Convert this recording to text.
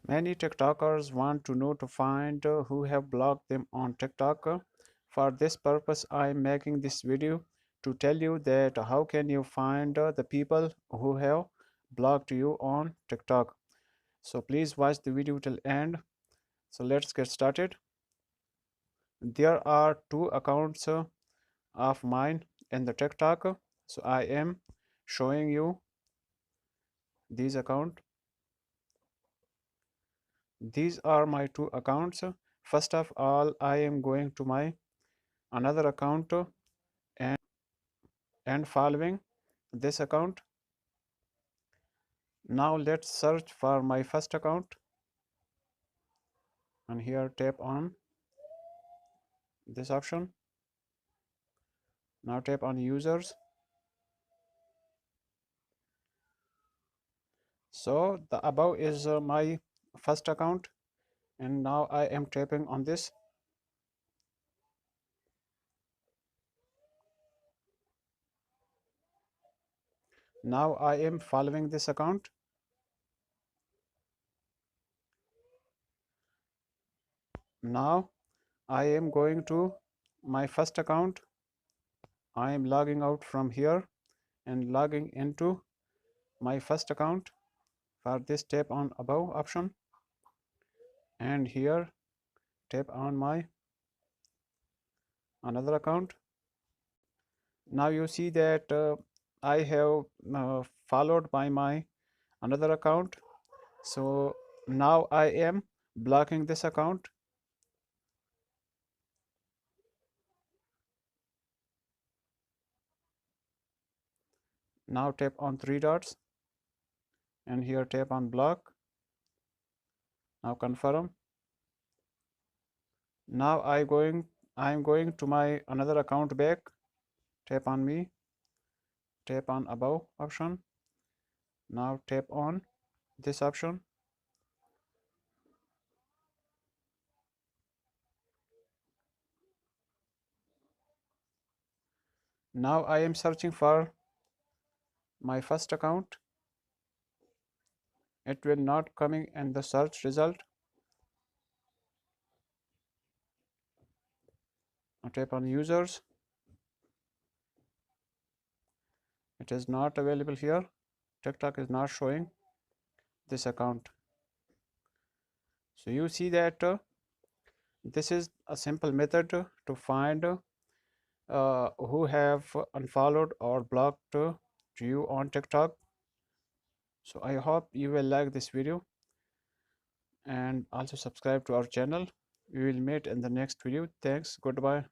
Many TikTokers want to know to find who have blocked them on TikTok. For this purpose, I am making this video to tell you that how can you find the people who have blocked you on TikTok. So please watch the video till end. So let's get started. There are two accounts of mine in the TikTok. So I am showing you these accounts. These are my two accounts. First of all, I am going to my another account and following this account. Now let's search for my first account and here tap on this option. Now tap on users. So the above is my first account, and now I am tapping on this. Now I am following this account. Now I am going to my first account. I am logging out from here and logging into my first account. For this, tap on above option and here tap on my another account. Now you see that I have followed by my another account. So now I am blocking this account. Now tap on three dots and here tap on block. Now confirm. Now I am going to my another account back. Tap on me. Tap on above option. Now tap on this option. Now I am searching for my first account. It will not coming in the search result. Now tap on users. It is not available here. TikTok is not showing this account. So you see that this is a simple method to find who have unfollowed or blocked you on TikTok. So I hope you will like this video and also subscribe to our channel. We will meet in the next video. Thanks. Goodbye.